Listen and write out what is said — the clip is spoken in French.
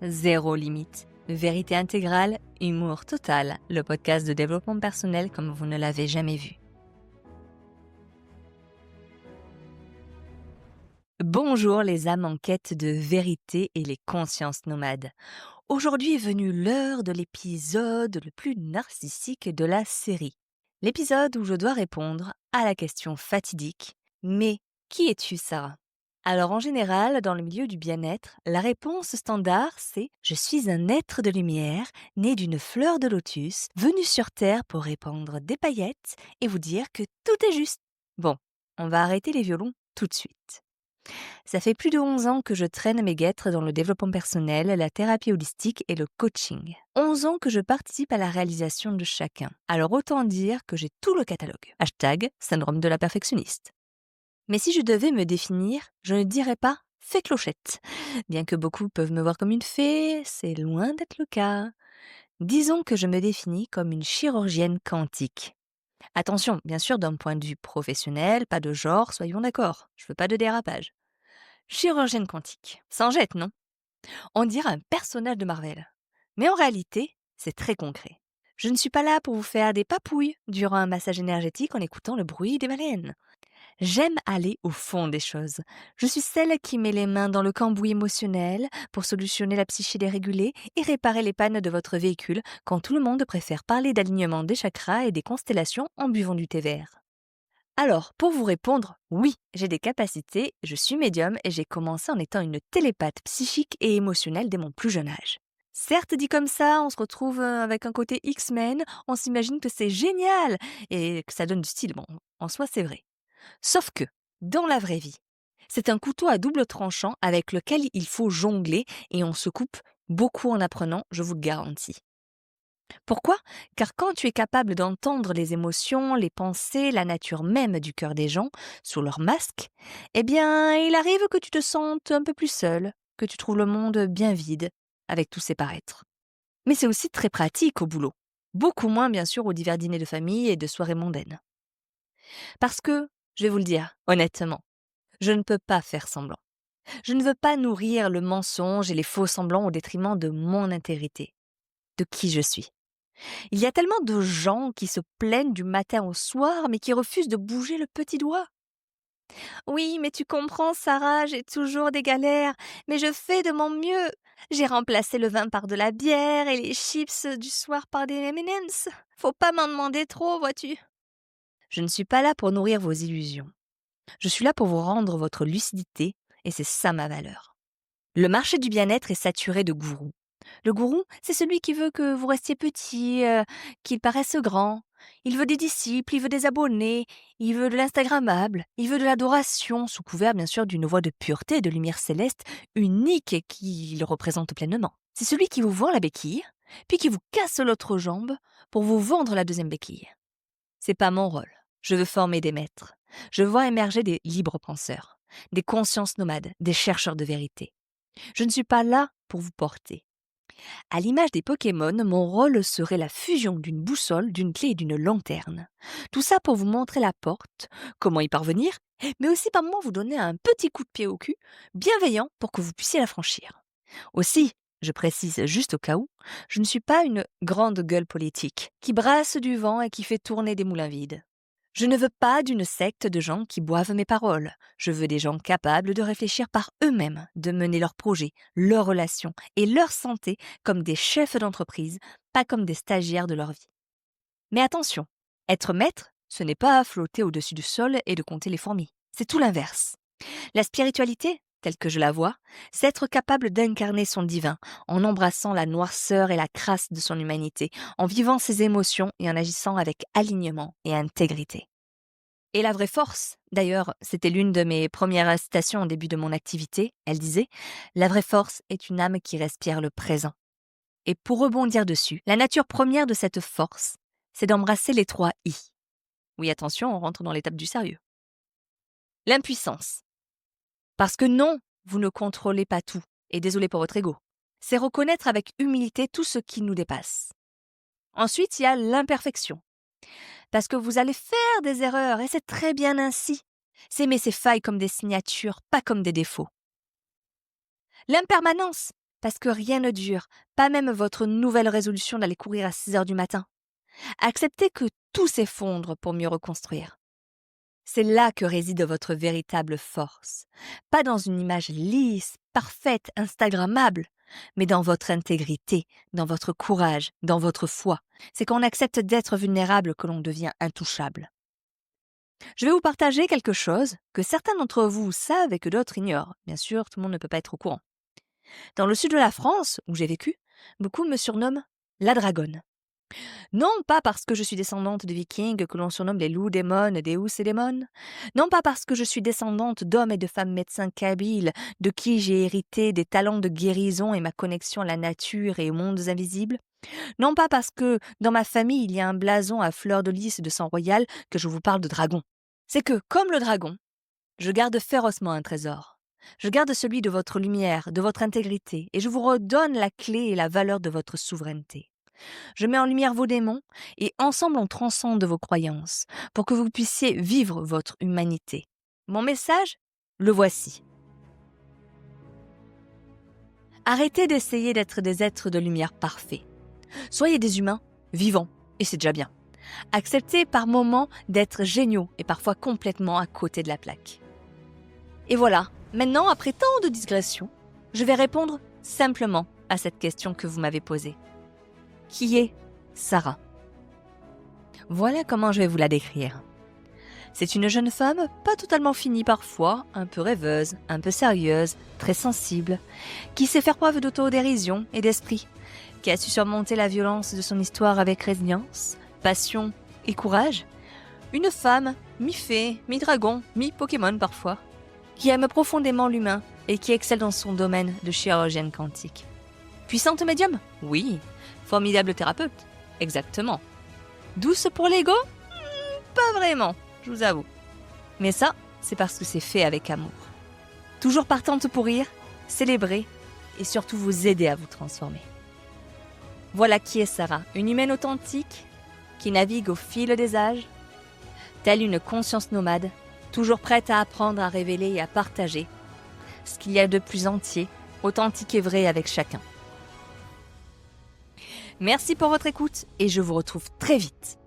zéro limite. Vérité intégrale, humour total, le podcast de développement personnel comme vous ne l'avez jamais vu. Bonjour les âmes en quête de vérité et les consciences nomades. Aujourd'hui est venue l'heure de l'épisode le plus narcissique de la série. L'épisode où je dois répondre à la question fatidique « Mais qui es-tu, Sarah ?» Alors en général, dans le milieu du bien-être, la réponse standard c'est « Je suis un être de lumière, né d'une fleur de lotus, venu sur Terre pour répandre des paillettes et vous dire que tout est juste. » Bon, on va arrêter les violons tout de suite. Ça fait plus de 11 ans que je traîne mes guêtres dans le développement personnel, la thérapie holistique et le coaching. 11 ans que je participe à la réalisation de chacun. Alors autant dire que j'ai tout le catalogue. Hashtag syndrome de la perfectionniste. Mais si je devais me définir, je ne dirais pas « fée clochette ». Bien que beaucoup peuvent me voir comme une fée, c'est loin d'être le cas. Disons que je me définis comme une chirurgienne quantique. Attention, bien sûr, d'un point de vue professionnel, pas de genre, soyons d'accord. Je veux pas de dérapage. Chirurgienne quantique. Ça en jette, non? On dirait un personnage de Marvel. Mais en réalité, c'est très concret. Je ne suis pas là pour vous faire des papouilles durant un massage énergétique en écoutant le bruit des baleines. J'aime aller au fond des choses. Je suis celle qui met les mains dans le cambouis émotionnel pour solutionner la psyché dérégulée et réparer les pannes de votre véhicule quand tout le monde préfère parler d'alignement des chakras et des constellations en buvant du thé vert. Alors, pour vous répondre, oui, j'ai des capacités, je suis médium et j'ai commencé en étant une télépathe psychique et émotionnelle dès mon plus jeune âge. Certes, dit comme ça, on se retrouve avec un côté X-Men, on s'imagine que c'est génial et que ça donne du style. Bon, en soi, c'est vrai. Sauf que, dans la vraie vie, c'est un couteau à double tranchant avec lequel il faut jongler et on se coupe beaucoup en apprenant, je vous le garantis. Pourquoi ? Car quand tu es capable d'entendre les émotions, les pensées, la nature même du cœur des gens, sous leur masque, eh bien, il arrive que tu te sentes un peu plus seul, que tu trouves le monde bien vide, avec tous ses paraîtres. Mais c'est aussi très pratique au boulot. Beaucoup moins, bien sûr, aux divers dîners de famille et de soirées mondaines. Parce que, je vais vous le dire, honnêtement, je ne peux pas faire semblant. Je ne veux pas nourrir le mensonge et les faux semblants au détriment de mon intégrité, de qui je suis. Il y a tellement de gens qui se plaignent du matin au soir, mais qui refusent de bouger le petit doigt. Oui, mais tu comprends, Sarah, j'ai toujours des galères, mais je fais de mon mieux. J'ai remplacé le vin par de la bière et les chips du soir par des M&M's. Faut pas m'en demander trop, vois-tu. Je ne suis pas là pour nourrir vos illusions. Je suis là pour vous rendre votre lucidité, et c'est ça ma valeur. Le marché du bien-être est saturé de gourous. Le gourou, c'est celui qui veut que vous restiez petit, qu'il paraisse grand. Il veut des disciples, il veut des abonnés, il veut de l'instagrammable, il veut de l'adoration, sous couvert bien sûr d'une voix de pureté et de lumière céleste unique et qui le représente pleinement. C'est celui qui vous vend la béquille, puis qui vous casse l'autre jambe pour vous vendre la deuxième béquille. C'est pas mon rôle. Je veux former des maîtres. Je vois émerger des libres penseurs, des consciences nomades, des chercheurs de vérité. Je ne suis pas là pour vous porter. À l'image des Pokémon, mon rôle serait la fusion d'une boussole, d'une clé et d'une lanterne. Tout ça pour vous montrer la porte, comment y parvenir, mais aussi par moments vous donner un petit coup de pied au cul, bienveillant pour que vous puissiez la franchir. Aussi, je précise juste au cas où, je ne suis pas une grande gueule politique qui brasse du vent et qui fait tourner des moulins vides. Je ne veux pas d'une secte de gens qui boivent mes paroles. Je veux des gens capables de réfléchir par eux-mêmes, de mener leurs projets, leurs relations et leur santé comme des chefs d'entreprise, pas comme des stagiaires de leur vie. Mais attention, être maître, ce n'est pas flotter au-dessus du sol et de compter les fourmis. C'est tout l'inverse. La spiritualité, telle que je la vois, c'est être capable d'incarner son divin, en embrassant la noirceur et la crasse de son humanité, en vivant ses émotions et en agissant avec alignement et intégrité. Et la vraie force, d'ailleurs, c'était l'une de mes premières citations au début de mon activité, elle disait « La vraie force est une âme qui respire le présent ». Et pour rebondir dessus, la nature première de cette force, c'est d'embrasser les 3 I. Oui, attention, on rentre dans l'étape du sérieux. L'impuissance. Parce que non, vous ne contrôlez pas tout, et désolé pour votre ego. C'est reconnaître avec humilité tout ce qui nous dépasse. Ensuite, il y a l'imperfection. Parce que vous allez faire des erreurs, et c'est très bien ainsi. C'est aimer ses failles comme des signatures, pas comme des défauts. L'impermanence, parce que rien ne dure, pas même votre nouvelle résolution d'aller courir à 6 heures du matin. Acceptez que tout s'effondre pour mieux reconstruire. C'est là que réside votre véritable force. Pas dans une image lisse, parfaite, instagrammable, mais dans votre intégrité, dans votre courage, dans votre foi. C'est quand on accepte d'être vulnérable que l'on devient intouchable. Je vais vous partager quelque chose que certains d'entre vous savent et que d'autres ignorent. Bien sûr, tout le monde ne peut pas être au courant. Dans le sud de la France, où j'ai vécu, beaucoup me surnomment la dragonne. Non pas parce que je suis descendante de vikings que l'on surnomme les loups démons, Deus et démons. Non pas parce que je suis descendante d'hommes et de femmes médecins kabyles, de qui j'ai hérité des talents de guérison et ma connexion à la nature et aux mondes invisibles. Non pas parce que dans ma famille il y a un blason à fleur de lys de sang royal que je vous parle de dragon. C'est que, comme le dragon, je garde férocement un trésor. Je garde celui de votre lumière, de votre intégrité, et je vous redonne la clé et la valeur de votre souveraineté. Je mets en lumière vos démons, et ensemble on transcende vos croyances, pour que vous puissiez vivre votre humanité. Mon message, le voici. Arrêtez d'essayer d'être des êtres de lumière parfaits. Soyez des humains vivants, et c'est déjà bien. Acceptez par moments d'être géniaux et parfois complètement à côté de la plaque. Et voilà, maintenant, après tant de digressions, je vais répondre simplement à cette question que vous m'avez posée. Qui est Sarah? Voilà comment je vais vous la décrire. C'est une jeune femme pas totalement finie parfois, un peu rêveuse, un peu sérieuse, très sensible, qui sait faire preuve d'autodérision et d'esprit, qui a su surmonter la violence de son histoire avec résilience, passion et courage. Une femme, mi-fée, mi-dragon, mi-Pokémon parfois, qui aime profondément l'humain et qui excelle dans son domaine de chirurgienne quantique. Puissante médium? Oui. Formidable thérapeute? Exactement. Douce pour l'ego? Pas vraiment, je vous avoue. Mais ça, c'est parce que c'est fait avec amour. Toujours partante pour rire, célébrer et surtout vous aider à vous transformer. Voilà qui est Sarah, une humaine authentique qui navigue au fil des âges, telle une conscience nomade, toujours prête à apprendre, à révéler et à partager ce qu'il y a de plus entier, authentique et vrai avec chacun. Merci pour votre écoute et je vous retrouve très vite